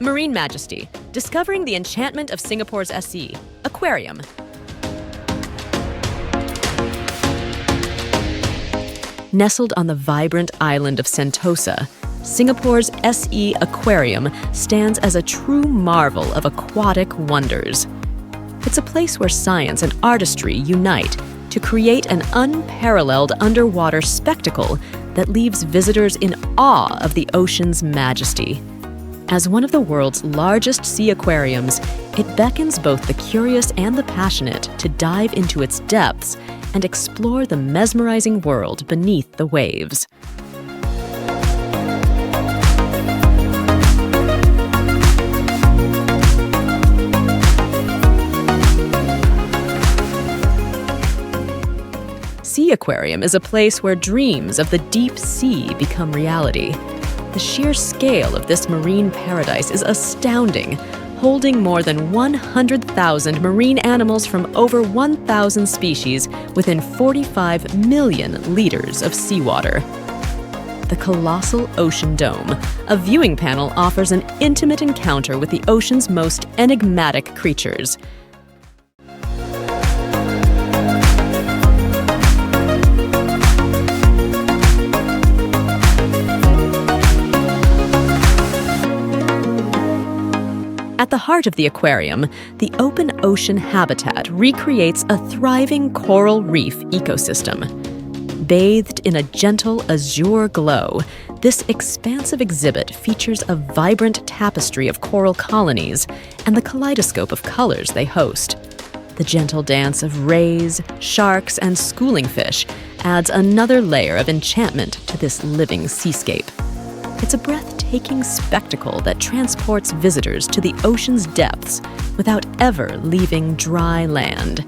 Marine Majesty, discovering the enchantment of Singapore's S.E.A. Aquarium. Nestled on the vibrant island of Sentosa, Singapore's S.E.A. Aquarium stands as a true marvel of aquatic wonders. It's a place where science and artistry unite to create an unparalleled underwater spectacle that leaves visitors in awe of the ocean's majesty. As one of the world's largest sea aquariums, it beckons both the curious and the passionate to dive into its depths and explore the mesmerizing world beneath the waves. Sea Aquarium is a place where dreams of the deep sea become reality. The sheer scale of this marine paradise is astounding, holding more than 100,000 marine animals from over 1,000 species within 45 million liters of seawater. The colossal ocean dome, a viewing panel, offers an intimate encounter with the ocean's most enigmatic creatures. At the heart of the aquarium, the open ocean habitat recreates a thriving coral reef ecosystem. Bathed in a gentle azure glow, this expansive exhibit features a vibrant tapestry of coral colonies and the kaleidoscope of colors they host. The gentle dance of rays, sharks, and schooling fish adds another layer of enchantment to this living seascape. It's a breathtaking spectacle that transports visitors to the ocean's depths without ever leaving dry land.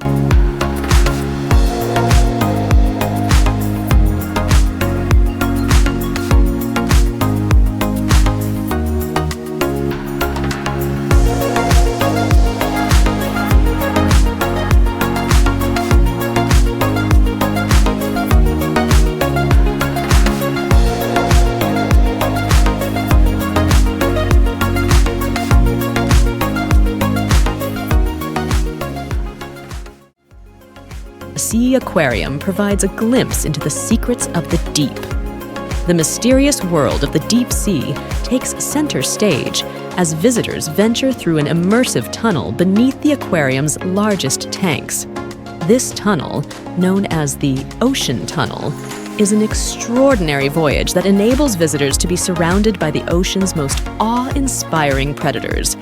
S.E.A. Aquarium provides a glimpse into the secrets of the deep. The mysterious world of the deep sea takes center stage as visitors venture through an immersive tunnel beneath the aquarium's largest tanks. This tunnel, known as the Ocean Tunnel, is an extraordinary voyage that enables visitors to be surrounded by the ocean's most awe-inspiring predators,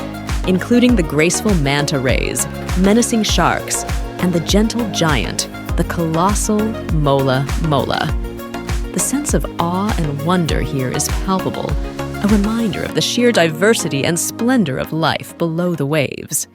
including the graceful manta rays, menacing sharks, and the gentle giant, the colossal mola mola. The sense of awe and wonder here is palpable, a reminder of the sheer diversity and splendor of life below the waves.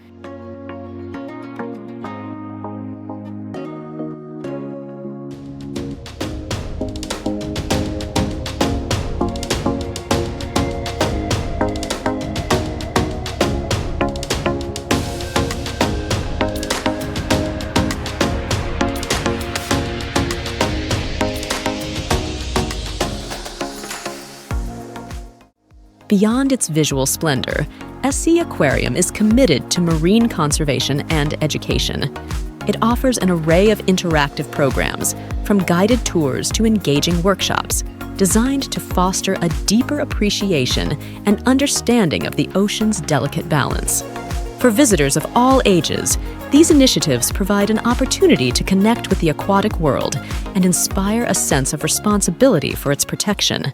Beyond its visual splendor, S.E.A. Aquarium is committed to marine conservation and education. It offers an array of interactive programs, from guided tours to engaging workshops, designed to foster a deeper appreciation and understanding of the ocean's delicate balance. For visitors of all ages, these initiatives provide an opportunity to connect with the aquatic world and inspire a sense of responsibility for its protection.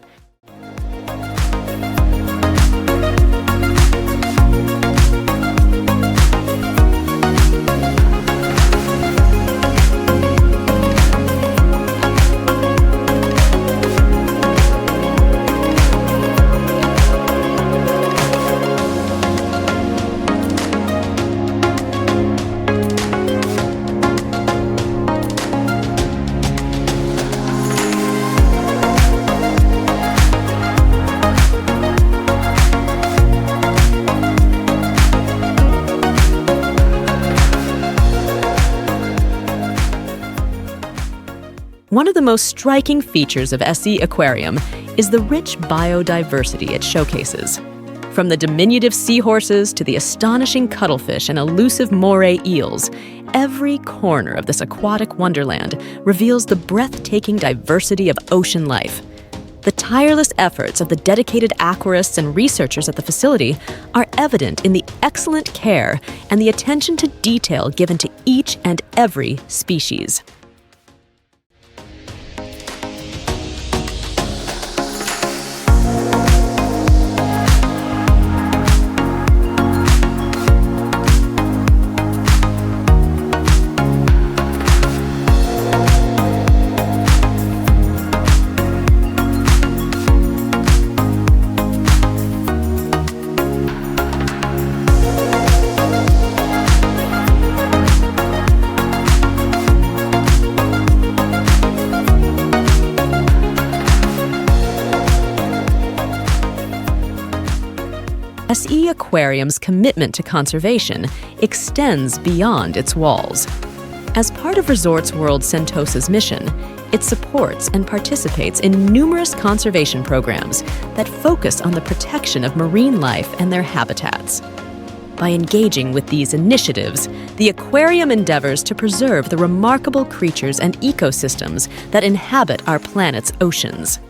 One of the most striking features of S.E.A. Aquarium is the rich biodiversity it showcases. From the diminutive seahorses to the astonishing cuttlefish and elusive moray eels, every corner of this aquatic wonderland reveals the breathtaking diversity of ocean life. The tireless efforts of the dedicated aquarists and researchers at the facility are evident in the excellent care and the attention to detail given to each and every species. S.E.A. Aquarium's commitment to conservation extends beyond its walls. As part of Resorts World Sentosa's mission, it supports and participates in numerous conservation programs that focus on the protection of marine life and their habitats. By engaging with these initiatives, the aquarium endeavors to preserve the remarkable creatures and ecosystems that inhabit our planet's oceans.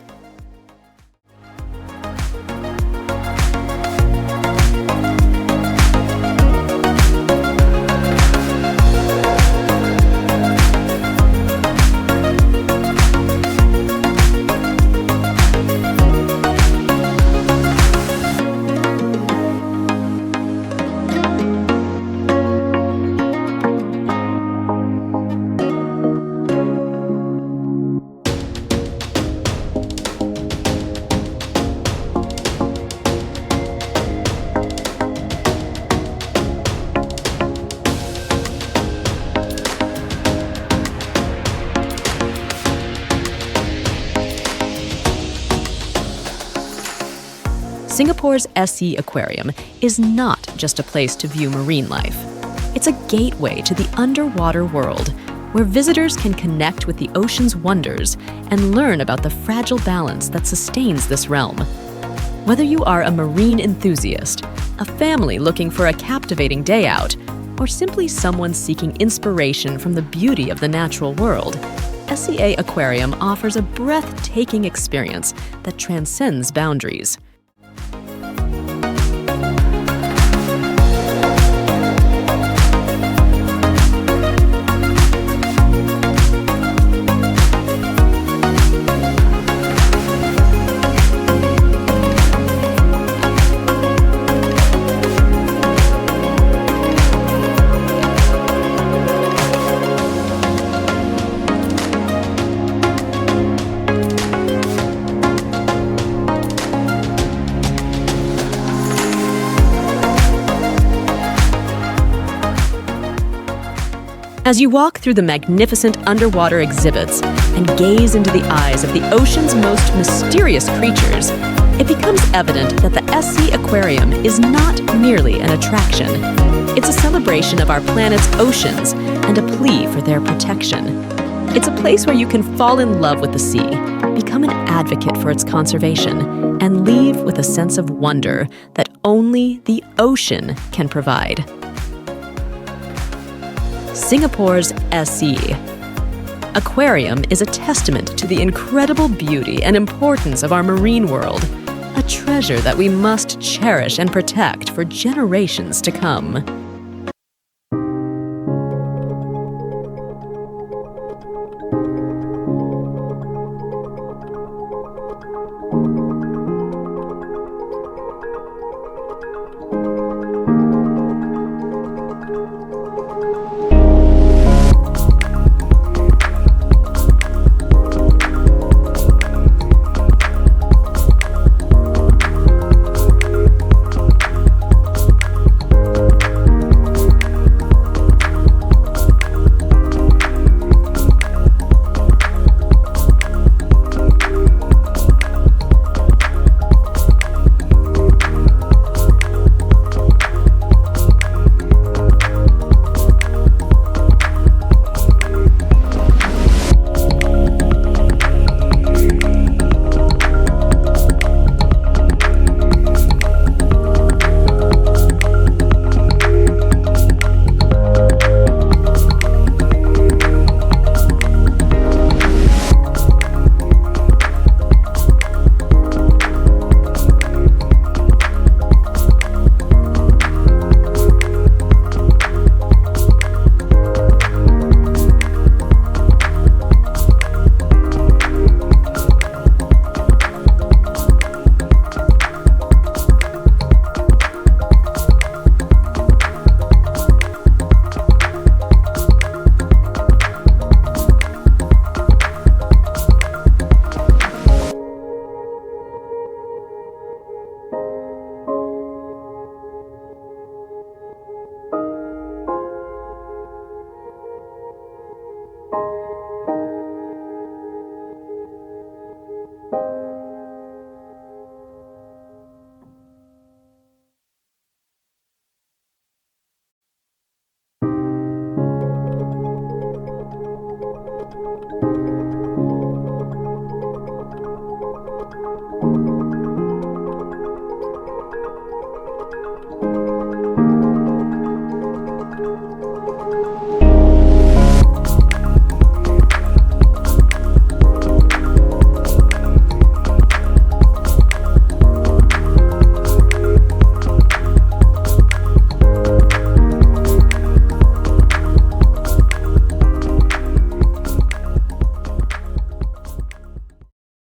Singapore's S.E.A. Aquarium is not just a place to view marine life. It's a gateway to the underwater world, where visitors can connect with the ocean's wonders and learn about the fragile balance that sustains this realm. Whether you are a marine enthusiast, a family looking for a captivating day out, or simply someone seeking inspiration from the beauty of the natural world, S.E.A. Aquarium offers a breathtaking experience that transcends boundaries. As you walk through the magnificent underwater exhibits and gaze into the eyes of the ocean's most mysterious creatures, it becomes evident that the S.E.A. Aquarium is not merely an attraction. It's a celebration of our planet's oceans and a plea for their protection. It's a place where you can fall in love with the sea, become an advocate for its conservation, and leave with a sense of wonder that only the ocean can provide. Singapore's S.E.A. Aquarium is a testament to the incredible beauty and importance of our marine world, a treasure that we must cherish and protect for generations to come.